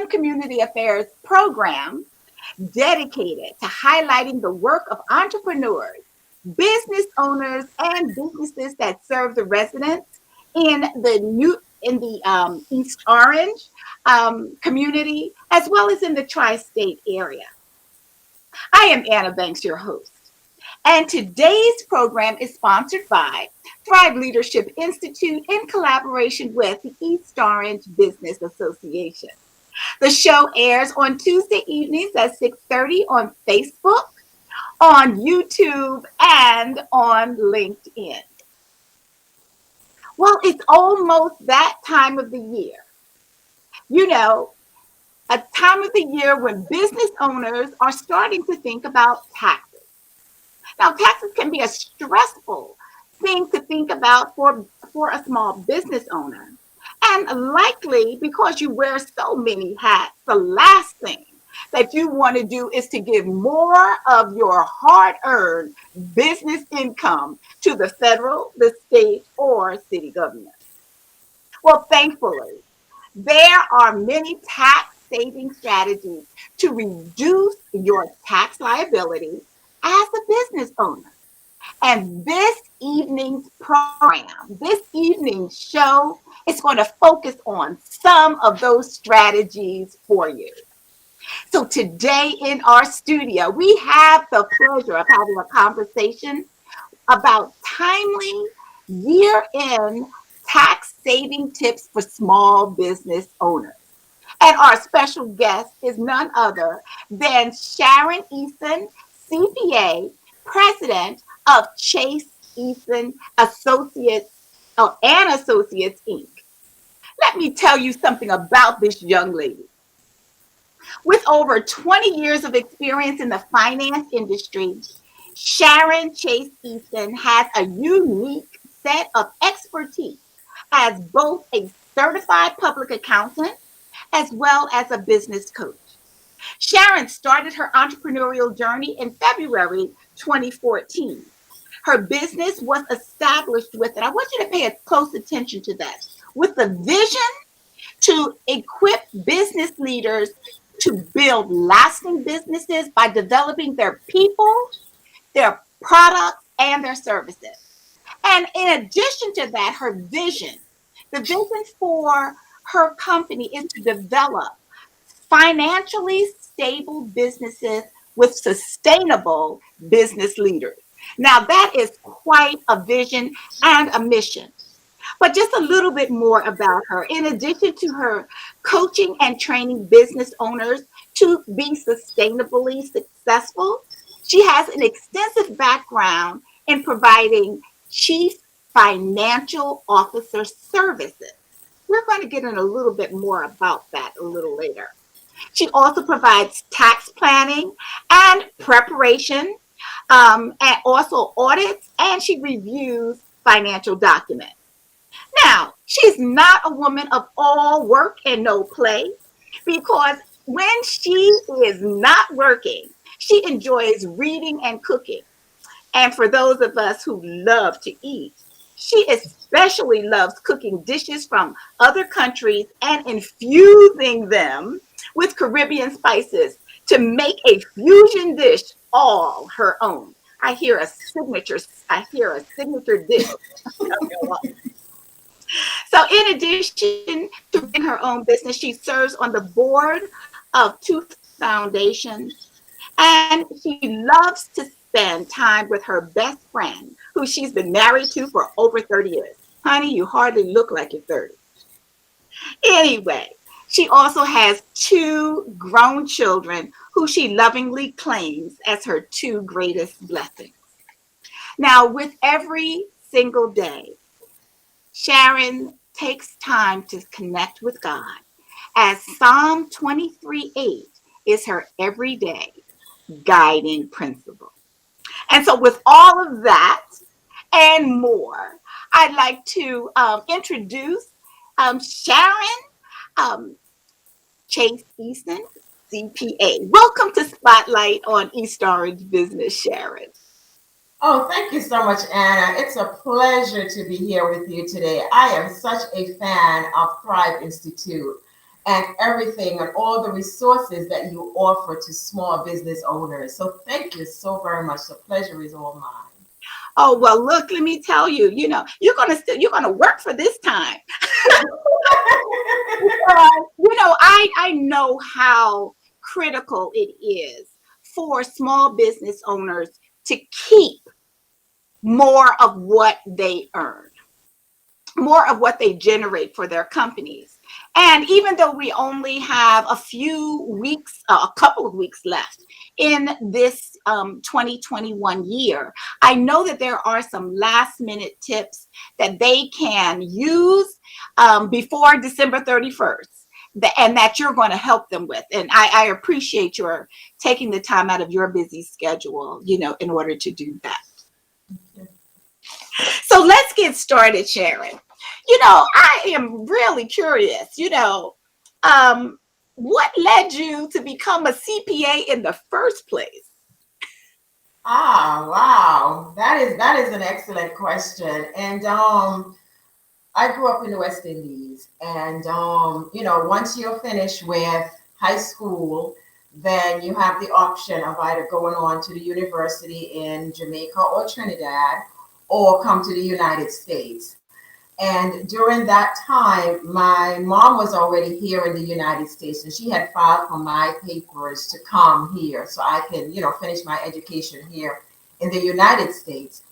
and Community Affairs program dedicated to highlighting the work of entrepreneurs, business owners, and businesses that serve the residents in the East Orange community, as well as in the tri-state area. I am Anna Banks, your host. And today's program is sponsored by Thrive Leadership Institute in collaboration with the East Orange Business Association. The show airs on Tuesday evenings at 6:30 on Facebook, on YouTube, and on LinkedIn. Well, it's almost that time of the year. You know, a time of the year when business owners are starting to think about taxes. Now, taxes can be a stressful thing to think about for a small business owner. And likely because you wear so many hats, the last thing that you want to do is to give more of your hard earned business income to the federal, the state, or city government. Well, thankfully, there are many tax saving strategies to reduce your tax liability as a business owner. And this evening's program, this evening's show, is going to focus on some of those strategies for you. So today in our studio, we have the pleasure of having a conversation about timely year-end tax saving tips for small business owners. And our special guest is none other than Sharon Eason Cpa, president of Chase-Eason Associates and Associates Inc. Let me tell you something about this young lady. With over 20 years of experience in the finance industry, Sharon Chase-Eason has a unique set of expertise as both a certified public accountant as well as a business coach. Sharon started her entrepreneurial journey in February 2014. Her business was established with, and I want you to pay close attention to that, with the vision to equip business leaders to build lasting businesses by developing their people, their products, and their services. And in addition to that, the vision for her company is to develop financially stable businesses with sustainable business leaders. Now, that is quite a vision and a mission. But just a little bit more about her. In addition to her coaching and training business owners to be sustainably successful, she has an extensive background in providing chief financial officer services. We're going to get in a little bit more about that a little later. She also provides tax planning and preparation, and also audits, and she reviews financial documents. Now, she's not a woman of all work and no play because when she is not working, she enjoys reading and cooking. And for those of us who love to eat, she especially loves cooking dishes from other countries and infusing them with Caribbean spices to make a fusion dish all her own. I hear a signature dish. So in addition to running her own business, she serves on the board of two foundations, and she loves to spend time with her best friend, who she's been married to for over 30 years. Honey, you hardly look like you're 30. Anyway, she also has two grown children who she lovingly claims as her two greatest blessings. Now, with every single day, Sharon takes time to connect with God, as Psalm 23:8 is her everyday guiding principle. And so, with all of that and more, I'd like to introduce Sharon um, Chase-Eason Cpa. Welcome to Spotlight on East Orange Business, Sharon. Oh, thank you so much, Anna. It's a pleasure to be here with you today. I am such a fan of Thrive Institute. and everything and all the resources that you offer to small business owners. So thank you so very much. The pleasure is all mine. Oh, well, look, let me tell you, you're gonna work for this time. I know how critical it is for small business owners to keep more of what they earn, more of what they generate for their companies. And even though we only have a few weeks, a couple of weeks left in this 2021 year, I know that there are some last minute tips that they can use before December 31st. And that you're going to help them with. And I appreciate your taking the time out of your busy schedule, in order to do that. So let's get started, Sharon. I am really curious, what led you to become a CPA in the first place? Ah, wow. That is an excellent question. And I grew up in the West Indies, and once you're finished with high school, then you have the option of either going on to the university in Jamaica or Trinidad, or come to the United States. And during that time, my mom was already here in the United States, and she had filed for my papers to come here so I can, finish my education here in the United States.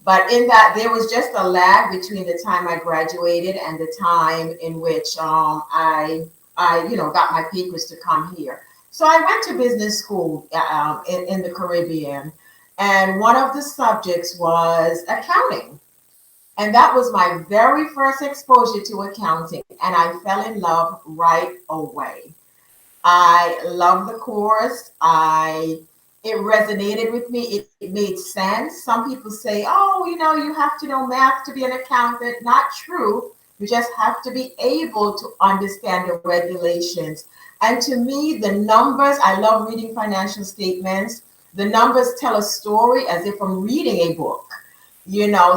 But in that, there was just a lag between the time I graduated and the time in which I got my papers to come here. So I went to business school in the Caribbean, and one of the subjects was accounting. And that was my very first exposure to accounting, and I fell in love right away. I love the course. It resonated with me. It made sense. Some people say, "Oh, you have to know math to be an accountant." Not true. You just have to be able to understand the regulations. And to me, the numbers, I love reading financial statements. The numbers tell a story as if I'm reading a book.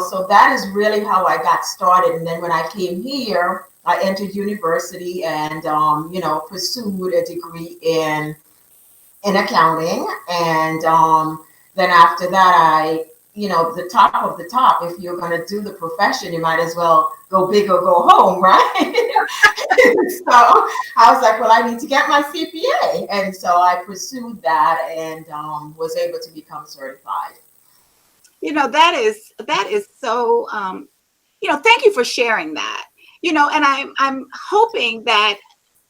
So that is really how I got started. And then when I came here, I entered university and pursued a degree in accounting. And then after that, the top of the top, if you're going to do the profession, you might as well go big or go home, right? So I was like, well, I need to get my CPA. And so I pursued that and was able to become certified. That is so, thank you for sharing that. And I'm hoping that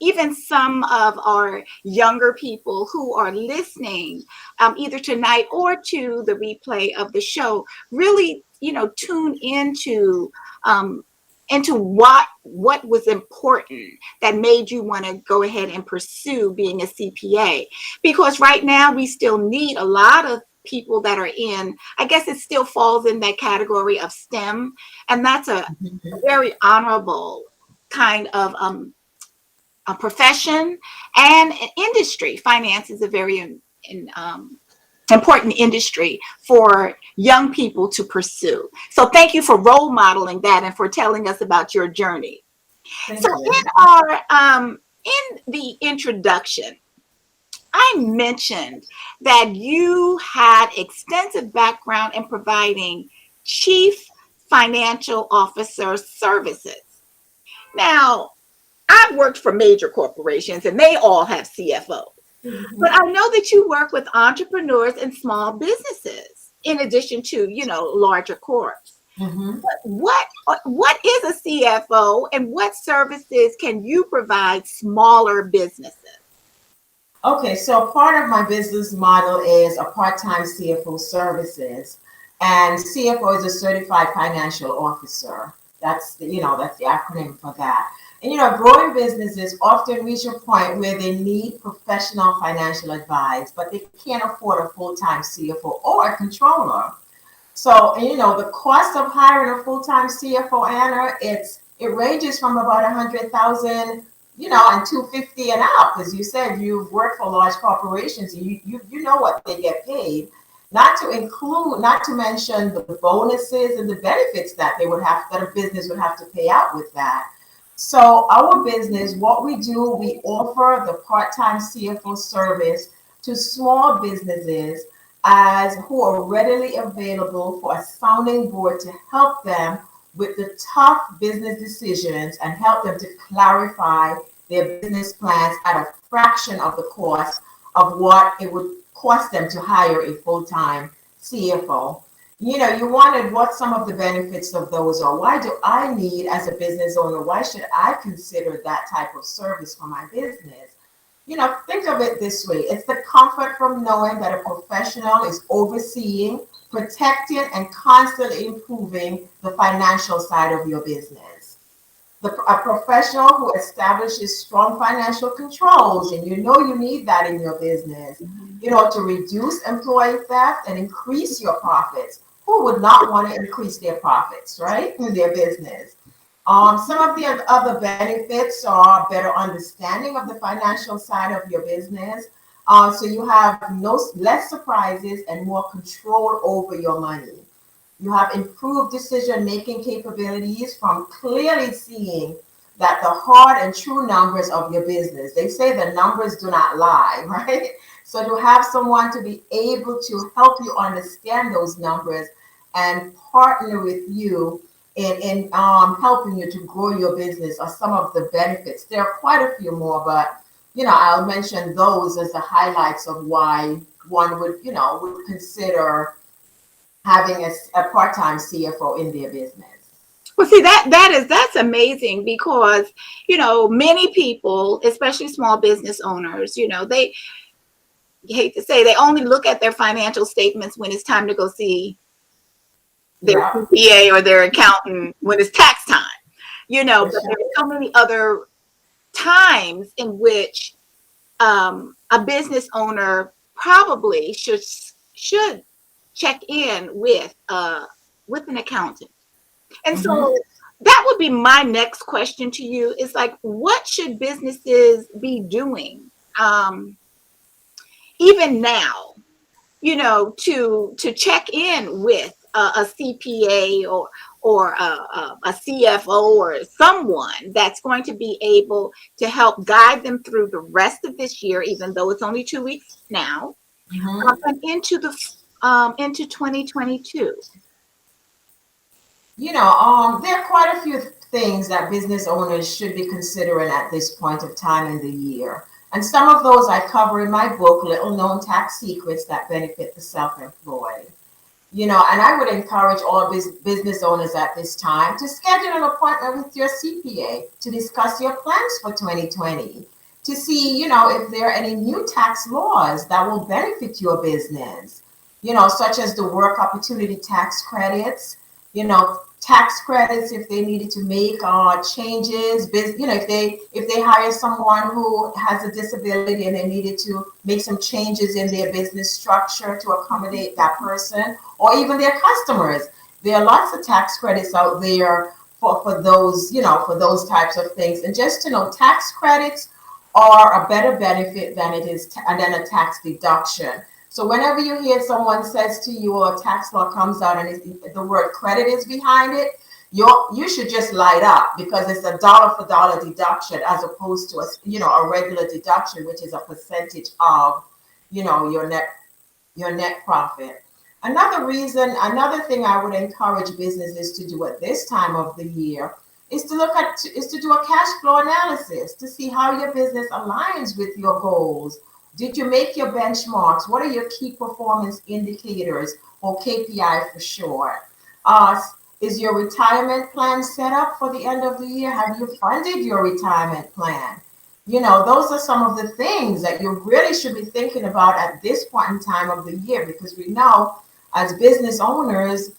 even some of our younger people who are listening, either tonight or to the replay of the show, really, tune into what was important that made you want to go ahead and pursue being a CPA. Because right now we still need a lot of people that are in, I guess it still falls in that category of STEM, and that's a very honorable kind of a profession and an industry. Finance is a very important industry for young people to pursue. So thank you for role modeling that and for telling us about your journey. Thank So you. in the introduction, I mentioned that you had extensive background in providing chief financial officer services. Now, I've worked for major corporations and they all have CFOs. But I know that you work with entrepreneurs and small businesses in addition to, larger corps. Mhm. What is a CFO and what services can you provide smaller businesses? Okay, so part of my business model is a part-time CFO services, and CFO is a certified financial officer. That's the acronym for that. And growing businesses often reach a point where they need professional financial advice, but they can't afford a full-time CFO or a controller. So, the cost of hiring a full-time CFO, Anna, it ranges from about 100,000, and 250 and up. As you said, you've worked for large corporations, and you know what they get paid. Not to mention the bonuses and the benefits that a business would have to pay out with that. So our business, what we do, we offer the part-time CFO service to small businesses as who are readily available for a sounding board to help them with the tough business decisions and help them to clarify their business plans at a fraction of the cost of what it would cost them to hire a full-time CFO. You wanted what some of the benefits of those are. Why do I need, as a business owner, why should I consider that type of service for my business? Think of it this way. It's the comfort from knowing that a professional is overseeing, protecting, and constantly improving the financial side of your business. A professional who establishes strong financial controls, and you need that in your business, to reduce employee theft and increase your profits. Who would not want to increase their profits, right, in their business? Some of the other benefits are better understanding of the financial side of your business. So you have less surprises and more control over your money. You have improved decision-making capabilities from clearly seeing that the hard and true numbers of your business. They say the numbers do not lie, right? So to have someone to be able to help you understand those numbers and partner with you in helping you to grow your business are some of the benefits. There are quite a few more, but I'll mention those as the highlights of why one would consider having a part-time CFO in their business. Well, see, that's amazing because, many people, especially small business owners, they, you hate to say, they only look at their financial statements when it's time to go see their Yeah, CPA or their accountant when it's tax time, for but sure. there are so many other times in which a business owner probably should check in with an accountant. And Hmm. so that would be my next question to you is like, what should businesses be doing even now, to check in with a CPA or a CFO or someone that's going to be able to help guide them through the rest of this year, even though it's only 2 weeks now, Hmm. and into 2022. There are quite a few things that business owners should be considering at this point of time in the year. And some of those I cover in my book, Little Known Tax Secrets That Benefit the Self-Employed. And I would encourage all business owners at this time to schedule an appointment with your CPA to discuss your plans for 2020, to see, if there are any new tax laws that will benefit your business, such as the work opportunity tax credits, tax credits if they needed to make changes, if they hire someone who has a disability and they needed to make some changes in their business structure to accommodate that person or even their customers. There are lots of tax credits out there for those, for those types of things. And just to know, tax credits are a better benefit than it is than a tax deduction. So whenever you hear someone says to you, or a tax law comes out and the word credit is behind it, you should just light up because it's a dollar for dollar deduction as opposed to a regular deduction, which is a percentage of your net profit. Another thing I would encourage businesses to do at this time of the year is to do a cash flow analysis to see how your business aligns with your goals. Did you make your benchmarks? What are your key performance indicators, or KPI for short? Is your retirement plan set up for the end of the year? Have you funded your retirement plan? Those are some of the things that you really should be thinking about at this point in time of the year, because we know as business owners,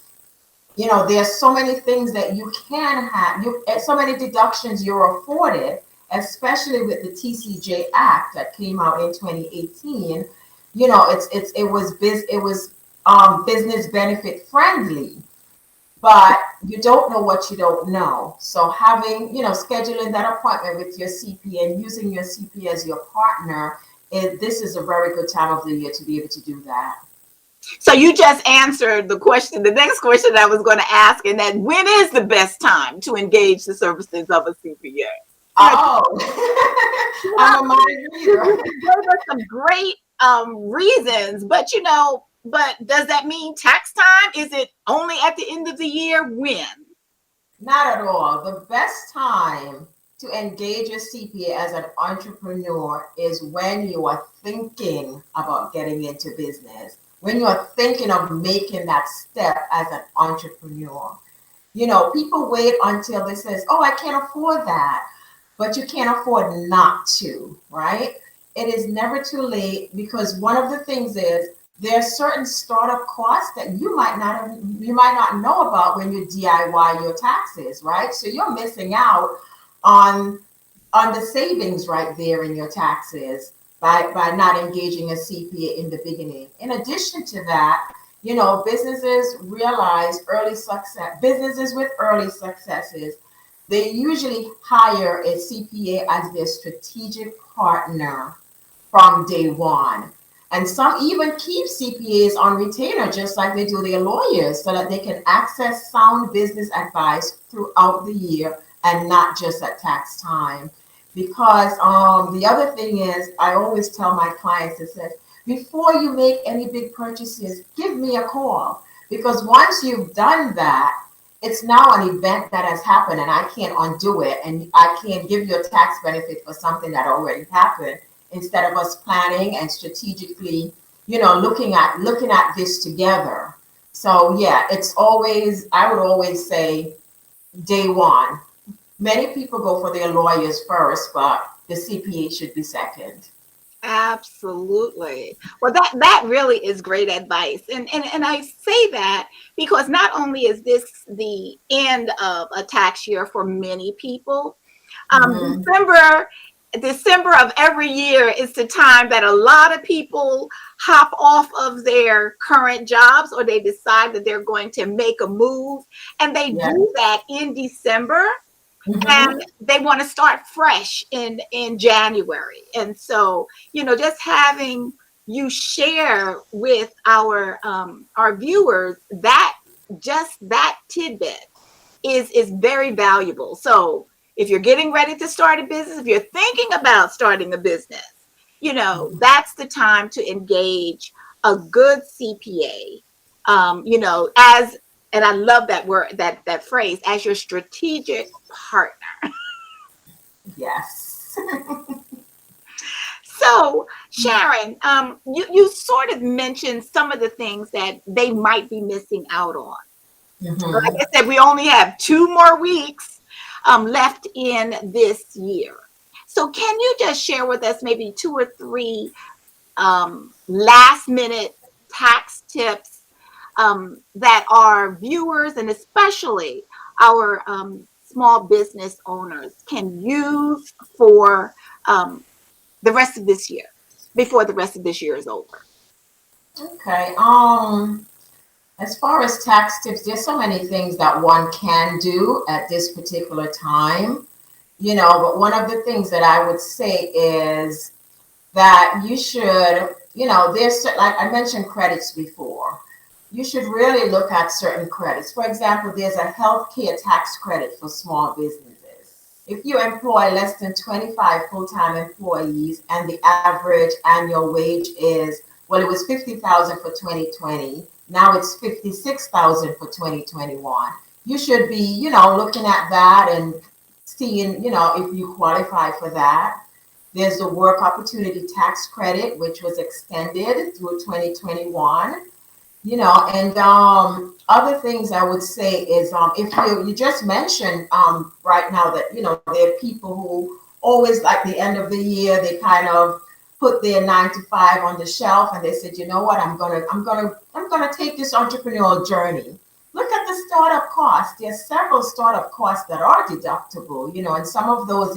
there's so many things that you can have, so many deductions you're afforded, especially with the TCJ Act that came out in 2018. It was business benefit friendly, but you don't know what you don't know. So scheduling that appointment with your CPA and using your CPA as your partner, this is a very good time of the year to be able to do that. So you just answered the question, the next question I was going to ask, and that when is the best time to engage the services of a CPA? You know, Oh, I'm a mind reader. you gave us some great reasons, but but does that mean tax time? Is it only at the end of the year? When? Not at all. The best time to engage a CPA as an entrepreneur is when you are thinking about getting into business, when you are thinking of making that step as an entrepreneur. People wait until they says, "Oh, I can't afford that," but you can't afford not to, right? It is never too late because one of the things is there are certain startup costs that you might not know about when you DIY your taxes, right? So you're missing out on on the savings right there in your taxes by not engaging a CPA in the beginning. In addition to that, businesses realize early success, businesses with early successes, they usually hire a CPA as their strategic partner from day one. And some even keep CPAs on retainer, just like they do their lawyers, so that they can access sound business advice throughout the year and not just at tax time. Because the other thing is, I always tell my clients, it says, before you make any big purchases, give me a call. Because once you've done that, it's now an event that has happened and I can't undo it. And I can't give you a tax benefit for something that already happened instead of us planning and strategically, looking at this together. So yeah, it's always, I would always say day one. Many people go for their lawyers first, but the CPA should be second. Absolutely. Well, that really is great advice, and I say that because not only is this the end of a tax year for many people, Hmm. December of every year is the time that a lot of people hop off of their current jobs or they decide that they're going to make a move, and they Yeah. do that in December, Hmm. and they want to start fresh in January. And so, just having you share with our viewers that just that tidbit is very valuable. So if you're getting ready to start a business, if you're thinking about starting a business, that's the time to engage a good CPA. As and I love that word, that phrase, as your strategic partner. Yes. So, Sharon, you sort of mentioned some of the things that they might be missing out on. Like Hmm. I said, we only have 2 more weeks left in this year. So, can you just share with us maybe 2 or 3 last minute tax tips that our viewers and especially our small business owners can use for the rest of this year, before the rest of this year is over? Okay. As far as tax tips, there's so many things that one can do at this particular time, but one of the things that I would say is that you should, like I mentioned credits before. You should really look at certain credits. For example, there's a healthcare tax credit for small businesses. If you employ less than 25 full-time employees and the average annual wage is, well, it was 50,000 for 2020. Now it's 56,000 for 2021. You should be, looking at that and seeing, if you qualify for that. There's the work opportunity tax credit, which was extended through 2021. And other things I would say is if you just mentioned right now that there are people who always like the end of the year they kind of put their 9 to 5 on the shelf and they said, you know what, I'm gonna take this entrepreneurial journey. Look at the startup costs. There are several startup costs that are deductible, and some of those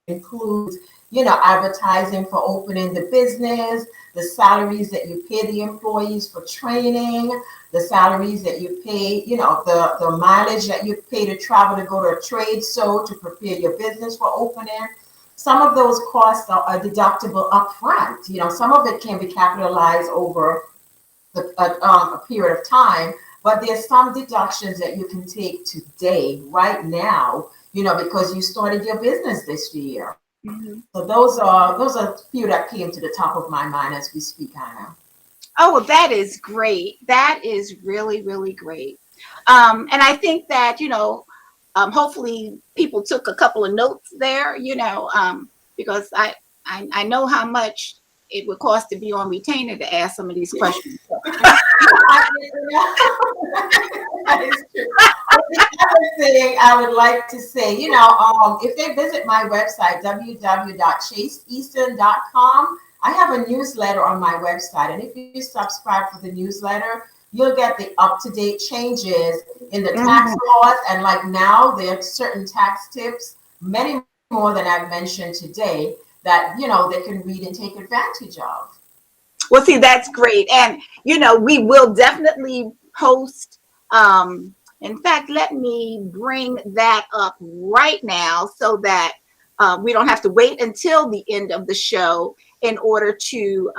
include advertising for opening the business, the salaries that you pay the employees for training, the salaries that you pay, the mileage that you pay to travel to go to a trade show to prepare your business for opening. Some of those costs are deductible upfront. Some of it can be capitalized over a period of time, but there's some deductions that you can take today, right now, because you started your business this year. Mhm. So those are a few that came to the top of my mind as we speak, Anna. Oh, well, that is great. That is really, really great. And I think that, hopefully people took a couple of notes there, because I know how much it would cost to be on retainer to ask some of these questions. So, That is true. But the other thing I would like to say, if they visit my website, www.Chase-Eason.com, I have a newsletter on my website. And if you subscribe for the newsletter, you'll get the up-to-date changes in the tax mhm. laws. And like now, there are certain tax tips, many more than I've mentioned today, that, they can read and take advantage of. Well, see, that's great. And, we will definitely post. In fact, let me bring that up right now so that we don't have to wait until the end of the show in order to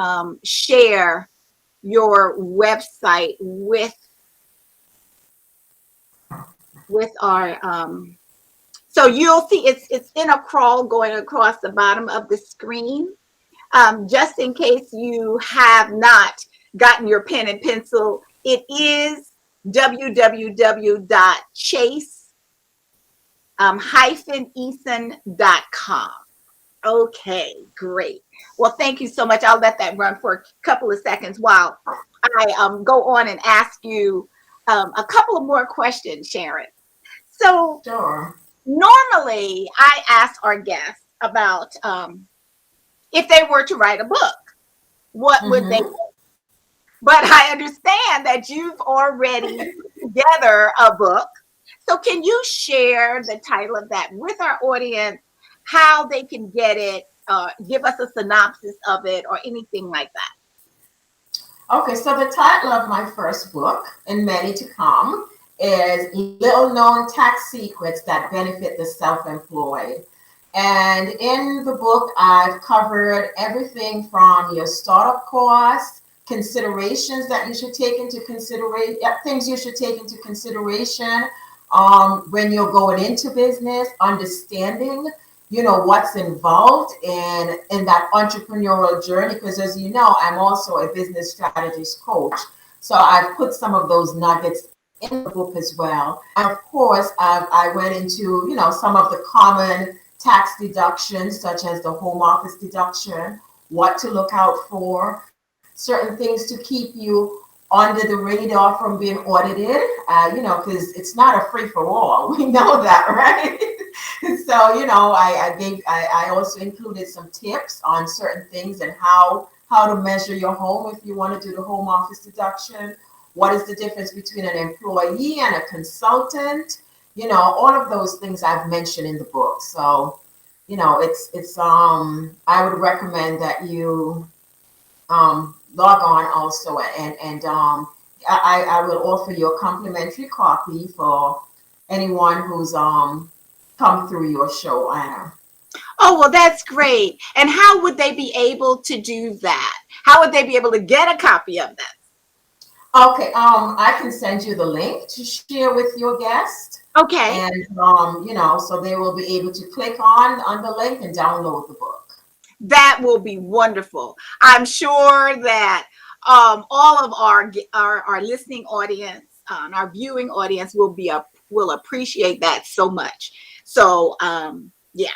share your website with our so you'll see it's in a crawl going across the bottom of the screen. Just in case you have not gotten your pen and pencil, it is www.chase-eason.com. Okay, great. Well, thank you so much. I'll let that run for a couple of seconds while I go on and ask you a couple of more questions, Sharon. So, Sure. normally I ask our guests about if they were to write a book, what would they? Mm-hmm. But I understand that you've already put together a book. So can you share the title of that with our audience, how they can get it, give us a synopsis of it, or anything like that? Okay, so the title of my first book, and many to come, is Little Known Tax Secrets That Benefit the Self-Employed. And in the book, I've covered everything from your startup costs, considerations that you should take into consideration, things you should take into consideration when you're going into business, understanding what's involved in that entrepreneurial journey, because as you know, I'm also a business strategist coach, so I've put some of those nuggets in the book as well. And of course, I went into some of the common tax deductions, such as the home office deduction, what to look out for, certain things to keep you under the radar from being audited, because it's not a free for all. We know that, right? So, I also included some tips on certain things and how to measure your home if you want to do the home office deduction. What is the difference between an employee and a consultant? All of those things I've mentioned in the book. So, I would recommend that you log on also, and I will offer you a complimentary copy for anyone who's come through your show, Anna. Oh, well, that's great. And how would they be able to do that? How would they be able to get a copy of that? Okay, I can send you the link to share with your guest, Okay, and so they will be able to click on the link and download the book. that will be wonderful. I'm sure that all of our listening audience, our viewing audience will appreciate that so much. So yeah.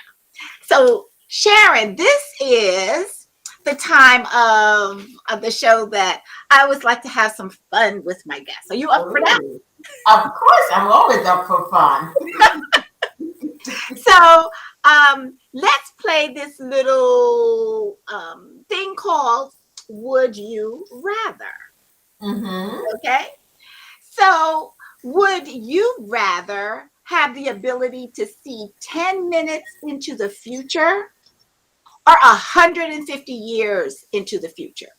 So Sharon, this is the time of the show that I always like to have some fun with my guests. Are you up for that? Ooh, of course, I'm always up for fun. So let's play this little thing called Would You Rather? Mm-hmm. Okay. So would you rather have the ability to see 10 minutes into the future or 150 years into the future?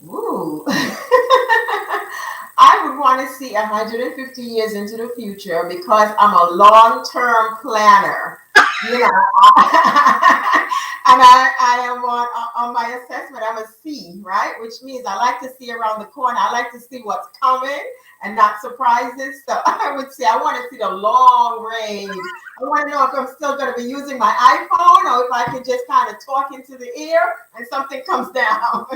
Ooh. I would want to see 150 years into the future because I'm a long-term planner. You know, and I am on my assessment. I'm a C, right? Which means I like to see around the corner. I like to see what's coming and not surprises. So I would say I want to see the long range. I want to know if I'm still going to be using my iPhone or if I can just kind of talk into the ear and something comes down.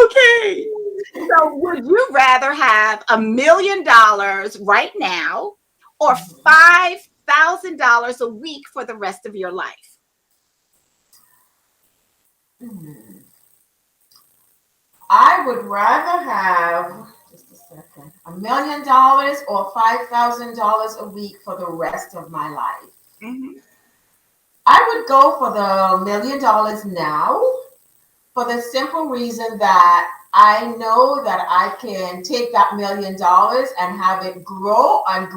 Okay. So would you rather have $1 million right now or $5,000 a week for the rest of your life? Hmm. I would rather have, just a second, $1 million or $5,000 a week for the rest of my life. Mhm. I would go for the $1 million now for the simple reason that I know that I can take that $1 million and have it grow and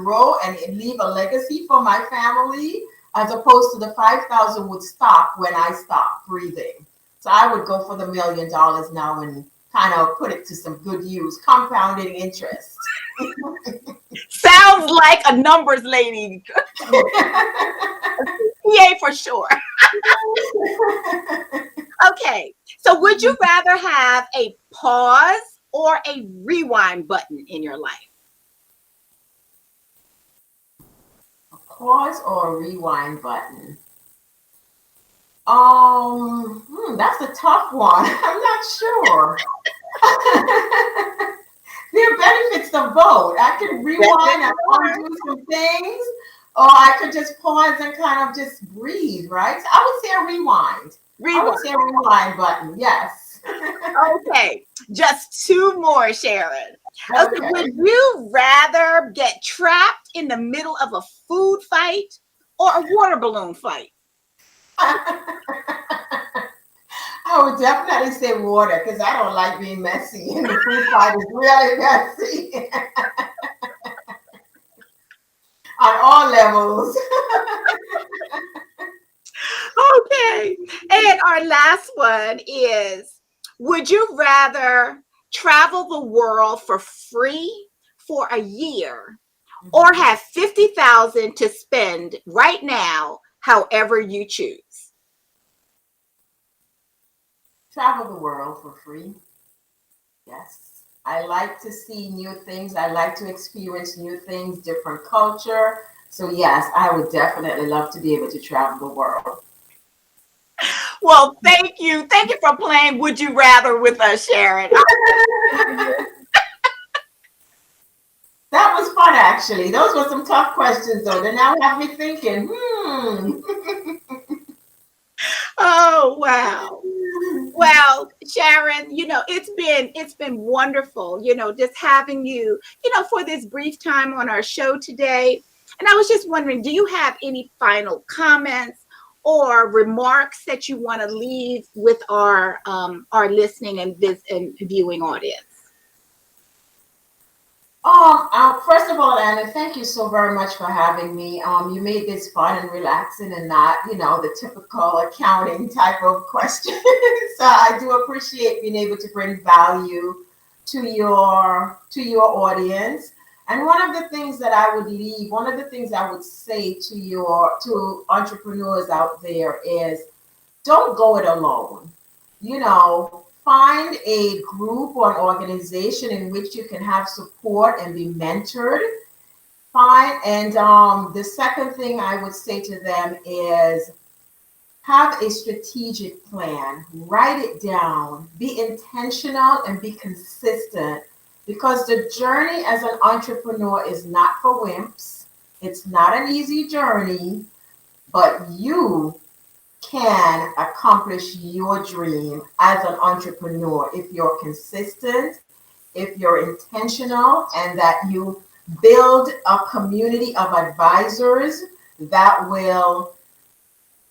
leave a legacy for my family, as opposed to the 5,000 would stop when I stop breathing. So I would go for the $1 million now and kind of put it to some good use, compounding interest. Sounds like a numbers lady. PA for sure. Okay. So would you rather have a pause or a rewind button in your life? Pause or rewind button? That's a tough one. I'm not sure. There are benefits to both. I could Yes, rewind and there undo some things, or I could just pause and kind of just breathe, right? So I would say a rewind. I would rewind. say a rewind button, yes. Okay. Just two more, Sharon. Okay. Would Okay. you rather get trapped in the middle of a food fight or a water balloon fight? I would definitely say water because I don't like being messy, and the food fight is really messy on all levels. Okay. And our last one is, would you rather travel the world for free for a year or Mhm. have 50,000 to spend right now however you choose? Travel the world for free. Yes. I like to see new things. I like to experience new things, different culture. So, yes, I would definitely love to be able to travel the world. Well, thank you. Thank you for playing Would You Rather with us, Sharon. That was fun, actually. Those were some tough questions, though. They now have me thinking, Oh, wow. Well, Sharon, it's been wonderful, just having you, for this brief time on our show today. And I was just wondering, do you have any final comments or remarks that you want to leave with our listening and viewing audience? First of all, Anna, thank you so very much for having me. You made this fun and relaxing and not, the typical accounting type of question. So I do appreciate being able to bring value to your audience. And one of the things I would say to entrepreneurs out there is don't go it alone. Find a group or an organization in which you can have support and be mentored. The second thing I would say to them is have a strategic plan, write it down, be intentional and be consistent because the journey as an entrepreneur is not for wimps. It's not an easy journey, but you can accomplish your dream as an entrepreneur if you're consistent, if you're intentional, and that you build a community of advisors that will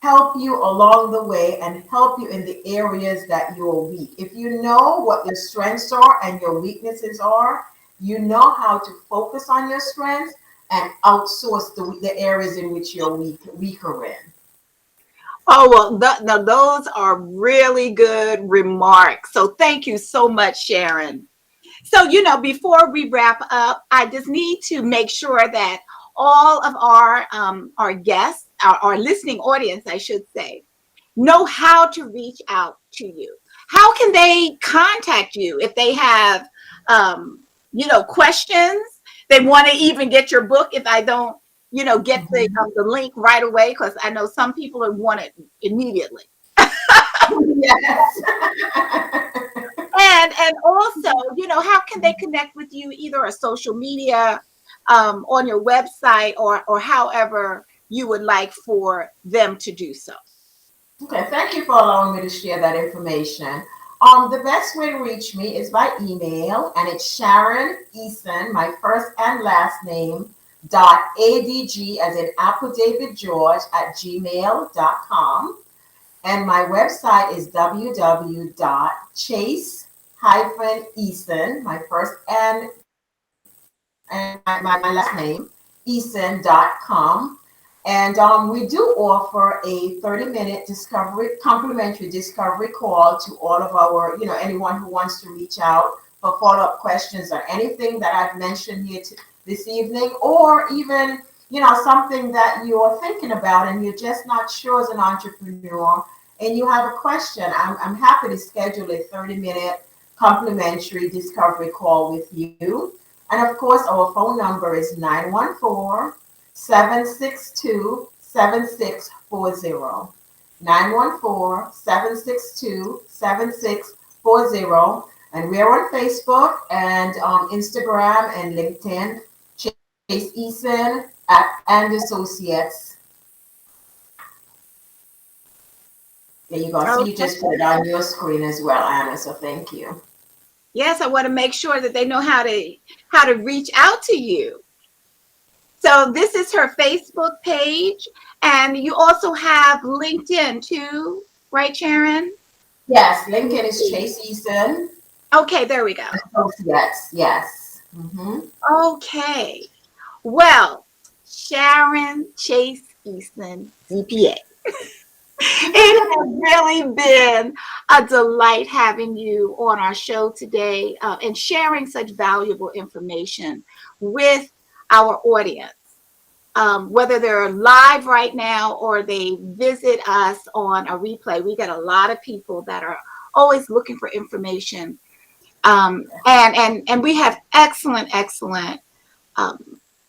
help you along the way and help you in the areas that you're weak. If you know what your strengths are and your weaknesses are, you know how to focus on your strengths and outsource the areas in which you're weaker in. Oh, well, those are really good remarks. So thank you so much, Sharon. So, before we wrap up, I just need to make sure that all of our guests, our listening audience, I should say, know how to reach out to you. How can they contact you if they have, questions? They want to even get your book if I don't, get Mhm. the link right away, because I know some people want it immediately. Yes. And also, how can they connect with you, either a social media, on your website, or however you would like for them to do so? Okay, thank you for allowing me to share that information. The best way to reach me is by email, and it's Sharon Eason, my first and last name, .adg, as in Apple David George, at gmail.com. And my website is www.chase-eason, my first and my last name, eason.com. And we do offer a 30-minute complimentary discovery call to all of our, anyone who wants to reach out for follow-up questions or anything that I've mentioned here this evening, or even, something that you're thinking about and you're just not sure as an entrepreneur and you have a question. I'm happy to schedule a 30-minute complimentary discovery call with you. And of course, our phone number is 914-762-7640. 914-762-7640. And we're on Facebook and Instagram and LinkedIn, Chase-Eason and Associates. There you go. So you Okay. just put it on your screen as well, Anna. So thank you. Yes, I want to make sure that they know how to reach out to you. So this is her Facebook page, and you also have LinkedIn too, right, Sharon? Yes, LinkedIn is Chase-Eason. Okay, there we go. Associates. Yes. Mm-hmm. Okay. Well, Sharon Chase-Eason CPA. It has really been a delight having you on our show today, and sharing such valuable information with our audience. Whether they're live right now or they visit us on a replay, we get a lot of people that are always looking for information. And we have excellent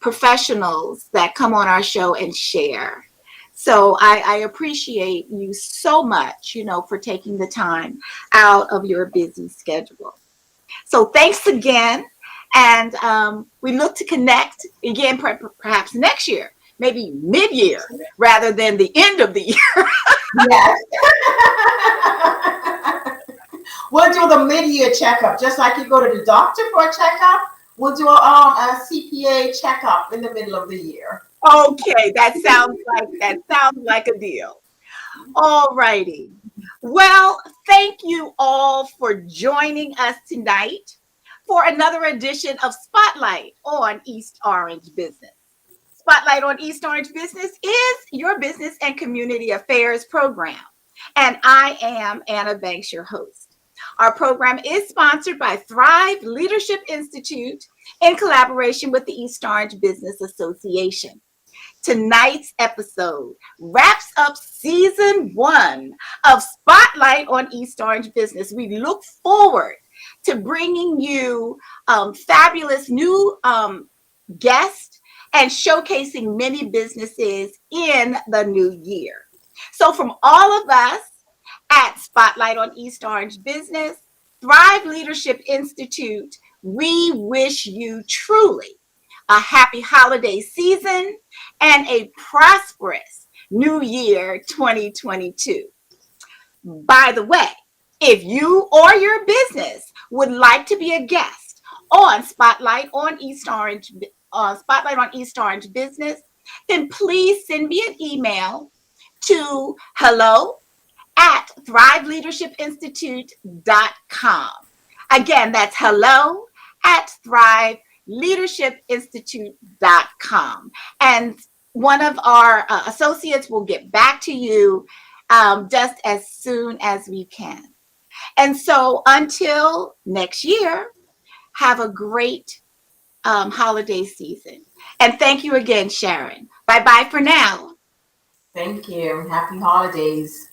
professionals that come on our show and share. So I appreciate you so much, for taking the time out of your busy schedule. So thanks again. And we look to connect again, perhaps next year, maybe mid-year rather than the end of the year. Yes. We'll do the mid-year checkup, just like you go to the doctor for a checkup. We'll do a CPA checkup in the middle of the year. Okay, that sounds like a deal. All righty. Well, thank you all for joining us tonight for another edition of Spotlight on East Orange Business. Spotlight on East Orange Business is your business and community affairs program. And I am Anna Banks, your host. Our program is sponsored by Thrive Leadership Institute in collaboration with the East Orange Business Association. Tonight's episode wraps up season 1 of Spotlight on East Orange Business. We look forward to bringing you fabulous new guests and showcasing many businesses in the new year. So, from all of us at Spotlight on East Orange Business, Thrive Leadership Institute, we wish you truly a happy holiday season and a prosperous new year 2022. By the way, if you or your business would like to be a guest on Spotlight on East Orange Business, then please send me an email to hello@thriveleadershipinstitute.com. Again, that's hello@thriveleadershipinstitute.com. And one of our associates will get back to you just as soon as we can. And so until next year, have a great holiday season. And thank you again, Sharon. Bye bye for now. Thank you. Happy holidays.